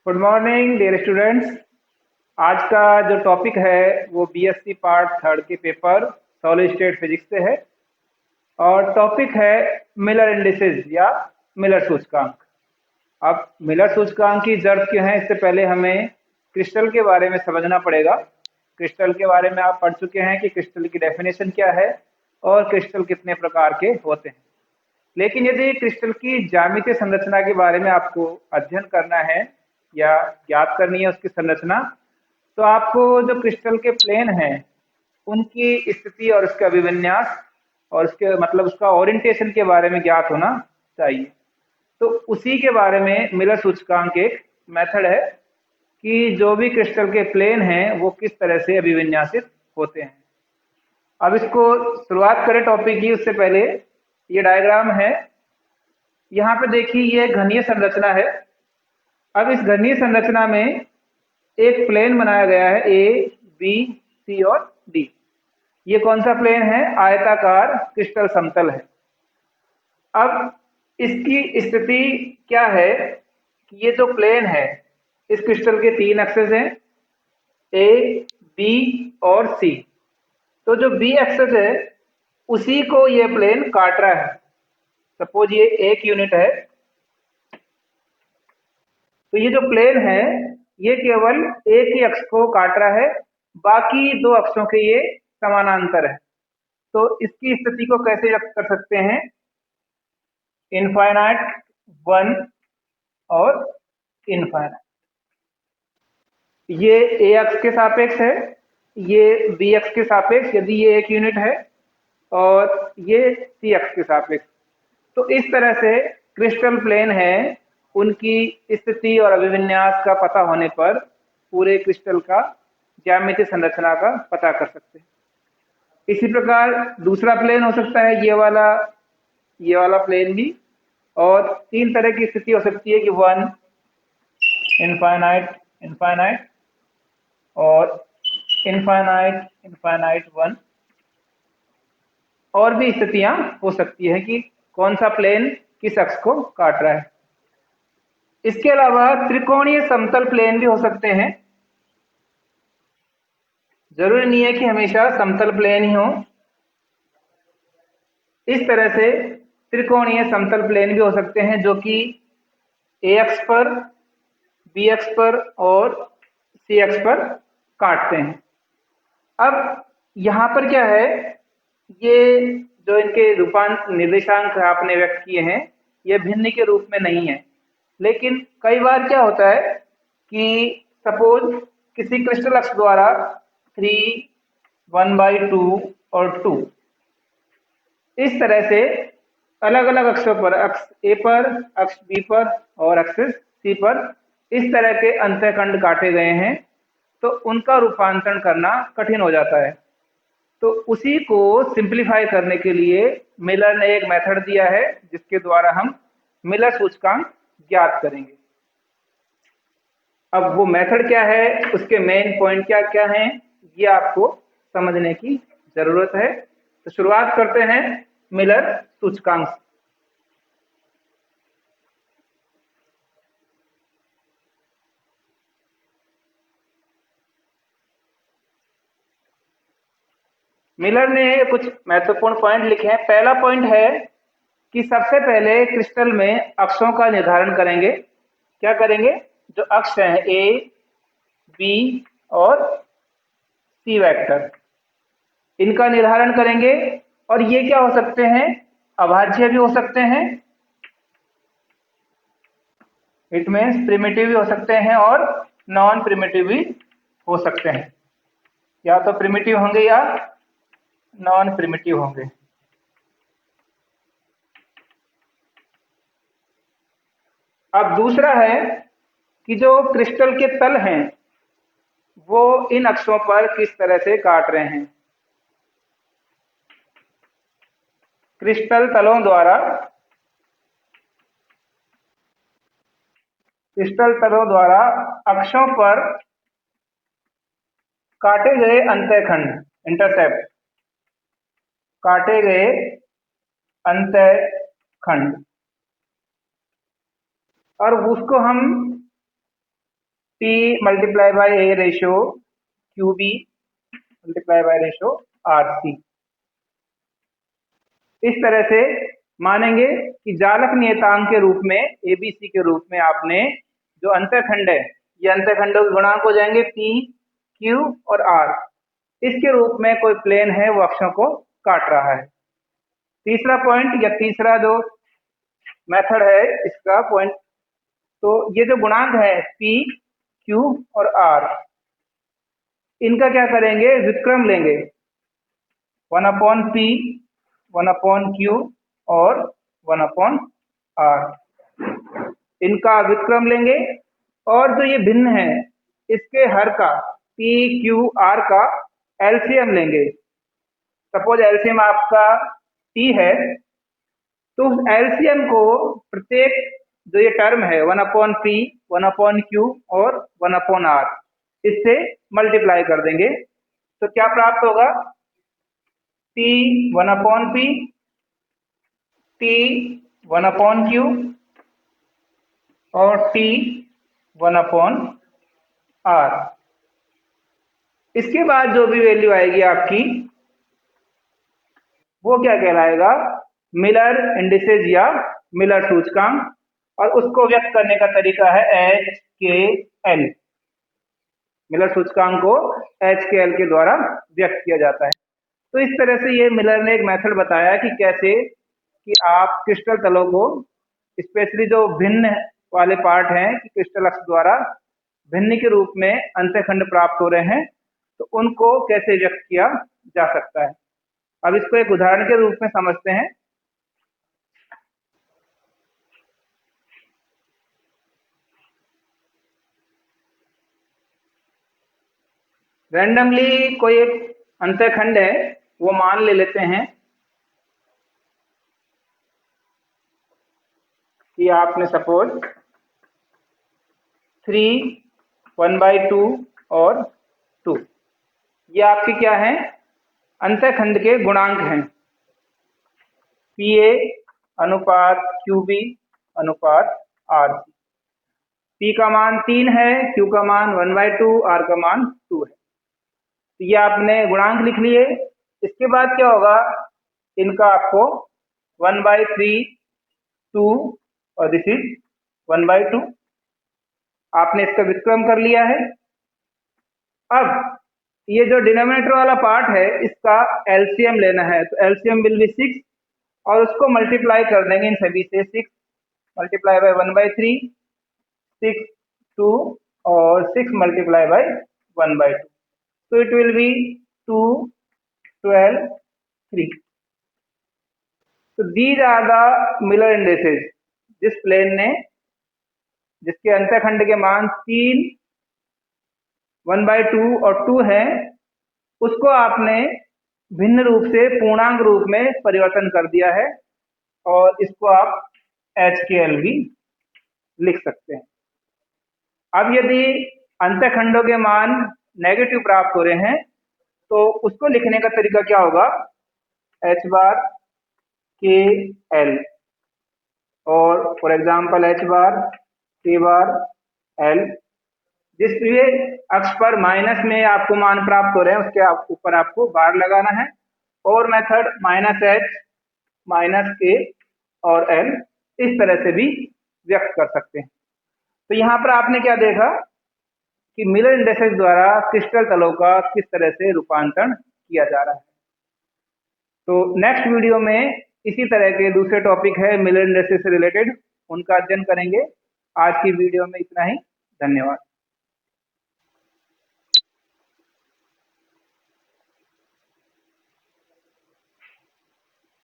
Good morning dear students. आज का जो टॉपिक है वो बीएससी पार्ट थर्ड के पेपर सॉलिड स्टेट फिजिक्स से है और टॉपिक है मिलर इंडिसेस या मिलर सूचकांक। अब मिलर सूचकांक की जरूरत क्यों है, इससे पहले हमें क्रिस्टल के बारे में समझना पड़ेगा। क्रिस्टल के बारे में आप पढ़ चुके हैं कि क्रिस्टल की डेफिनेशन क्या है और क्रिस्टल कितने प्रकार के होते हैं। लेकिन यदि क्रिस्टल की ज्यामितीय संरचना के बारे में आपको अध्ययन करना है या ज्ञात करनी है उसकी संरचना, तो आपको जो क्रिस्टल के प्लेन हैं उनकी स्थिति और उसका अभिविन्यास और उसके मतलब उसका ओरिएंटेशन के बारे में ज्ञात होना चाहिए। तो उसी के बारे में मिलर सूचकांक एक मेथड है कि जो भी क्रिस्टल के प्लेन हैं वो किस तरह से अभिविन्यासित होते हैं। अब इसको शुरुआत करें टॉपिक की, उससे पहले ये डायग्राम है। यहाँ पे देखिए ये घनीय संरचना है। अब इस घनीय संरचना में एक प्लेन बनाया गया है ए बी सी और डी। ये कौन सा प्लेन है? आयताकार क्रिस्टल समतल है। अब इसकी स्थिति क्या है कि ये जो प्लेन है इस क्रिस्टल के तीन एक्सेस हैं, ए बी और सी। तो जो बी एक्सेस है उसी को ये प्लेन काट रहा है। सपोज ये एक यूनिट है, तो ये जो प्लेन है ये केवल एक ही अक्ष को काट रहा है, बाकी दो अक्षों के ये समानांतर है। तो इसकी स्थिति को कैसे व्यक्त कर सकते हैं? इनफाइनाइट, वन और इनफाइनाइट। ये ए अक्ष के सापेक्ष है, ये बी अक्ष के सापेक्ष यदि ये एक यूनिट है, और ये सी अक्ष के सापेक्ष। तो इस तरह से क्रिस्टल प्लेन है, उनकी स्थिति और अभिविन्यास का पता होने पर पूरे क्रिस्टल का ज्यामितीय संरचना का पता कर सकते हैं। इसी प्रकार दूसरा प्लेन हो सकता है ये वाला प्लेन भी, और तीन तरह की स्थिति हो सकती है कि वन, इनफाइनाइट, इनफाइनाइट और इनफाइनाइट, इनफाइनाइट वन। और भी स्थितियां हो सकती है कि कौन सा प्लेन किस अक्ष को काट रहा है। इसके अलावा त्रिकोणीय समतल प्लेन भी हो सकते हैं। जरूरी नहीं है कि हमेशा समतल प्लेन ही हो। इस तरह से त्रिकोणीय समतल प्लेन भी हो सकते हैं जो कि ए अक्ष पर, बी अक्ष पर और सी अक्ष पर काटते हैं। अब यहाँ पर क्या है, ये जो इनके रूपांत निर्देशांक आपने व्यक्त किए हैं ये भिन्न के रूप में नहीं है। लेकिन कई बार क्या होता है कि सपोज किसी क्रिस्टल अक्ष द्वारा 3, 1/2 और 2 इस तरह से अलग अलग अक्षों पर, अक्ष ए पर, अक्ष बी पर और अक्ष सी पर इस तरह के अंतःखंड काटे गए हैं, तो उनका रूपांतरण करना कठिन हो जाता है। तो उसी को सिंप्लीफाई करने के लिए मिलर ने एक मेथड दिया है जिसके द्वारा हम मिलर सूचकांक ज्ञात करेंगे। अब वो मेथड क्या है, उसके मेन पॉइंट क्या क्या हैं, ये आपको समझने की जरूरत है। तो शुरुआत करते हैं मिलर सूचकांक से। मिलर ने कुछ महत्वपूर्ण पॉइंट लिखे हैं। पहला पॉइंट है कि सबसे पहले क्रिस्टल में अक्षों का निर्धारण करेंगे। क्या करेंगे? जो अक्ष हैं ए बी और सी वेक्टर, इनका निर्धारण करेंगे। और ये क्या हो सकते हैं? अभाज्य भी हो सकते हैं, इट मीन्स प्रिमिटिव भी हो सकते हैं और नॉन प्रिमिटिव भी हो सकते हैं। या तो प्रिमिटिव होंगे या नॉन प्रिमिटिव होंगे। अब दूसरा है कि जो क्रिस्टल के तल हैं वो इन अक्षों पर किस तरह से काट रहे हैं। क्रिस्टल तलों द्वारा अक्षों पर काटे गए अंतःखंड, इंटरसेप्ट, काटे गए अंतःखंड, और उसको हम P multiply by A ratio QB multiply by ratio RC। इस तरह से मानेंगे कि जालक नियतांक के रूप में ABC के रूप में आपने जो अंतःखंड है, ये अंतःखंडों के गुणांक हो जाएंगे P, Q और R। इसके रूप में कोई प्लेन है वो अक्षों को काट रहा है। तीसरा पॉइंट या तीसरा जो मेथड है इसका पॉइंट, तो ये जो गुणांक है P, Q और R, इनका क्या करेंगे, व्युत्क्रम लेंगे 1/P, 1/Q और 1/R। इनका व्युत्क्रम लेंगे और जो ये भिन्न है इसके हर का P, Q, R का एलसीएम लेंगे। सपोज एलसीएम आपका T है, तो उस एलसीएम को प्रत्येक जो ये टर्म है 1/P, 1/Q और 1/R, इससे मल्टीप्लाई कर देंगे। तो क्या प्राप्त होगा, T 1/P, T 1/Q और T 1/R। इसके बाद जो भी वैल्यू आएगी आपकी वो क्या कहलाएगा, मिलर इंडिसेज या मिलर सूचकांक, और उसको व्यक्त करने का तरीका है HKL। मिलर सूचकांक को HKL के द्वारा व्यक्त किया जाता है। तो इस तरह से ये मिलर ने एक मेथड बताया कि कैसे कि आप क्रिस्टल तलों को, स्पेशली जो भिन्न वाले पार्ट हैं कि क्रिस्टल अक्ष द्वारा भिन्न के रूप में अंतःखंड प्राप्त हो रहे हैं, तो उनको कैसे व्यक्त किया जा सकता है। अब इसको एक उदाहरण के रूप में समझते हैं। रैंडमली कोई एक अंतःखंड है वो मान ले लेते हैं कि आपने सपोज 3, 1/2 और 2, ये आपके क्या है, अंतःखंड के गुणांक हैं, PA अनुपात QB अनुपात RC। P का मान 3 है, Q का मान 1/2, R का मान 2 है। तो ये आपने गुणांक लिख लिए। इसके बाद क्या होगा, इनका आपको 1/3, 2 और दिस इज 1/2, आपने इसका व्युत्क्रम कर लिया है। अब ये जो डिनोमिनेटर वाला पार्ट है इसका एलसीएम लेना है, तो एलसीएम विल बी 6 और उसको मल्टीप्लाई कर देंगे इन सभी से। 6 मल्टीप्लाई बाय 1/3, 6, 2 और 6 मल्टीप्लाई बाय 1/2, तो इट विल बी 2, 12, 3। तो these are the Miller indices जिस प्लेन ने, जिसके अंतःखंड के मान 3, 1/2 और 2 है, उसको आपने भिन्न रूप से पूर्णांक रूप में परिवर्तन कर दिया है और इसको आप HKL भी लिख सकते हैं। अब यदि अंतःखंडों के मान नेगेटिव प्राप्त हो रहे हैं तो उसको लिखने का तरीका क्या होगा, H बार KL, और for example H bar K bar L। जिस लिए अक्ष पर माइनस में आपको मान प्राप्त हो रहे हैं उसके ऊपर आपको बार लगाना है, और मेथड -H, -K और L इस तरह से भी व्यक्त कर सकते हैं। तो यहाँ पर आपने क्या देखा कि मिलर इंडिसेज द्वारा क्रिस्टल तलों का किस तरह से रूपांतरण किया जा रहा है। तो नेक्स्ट वीडियो में इसी तरह के दूसरे टॉपिक है मिलर इंडिसेज से रिलेटेड, उनका अध्ययन करेंगे। आज की वीडियो में इतना ही, धन्यवाद।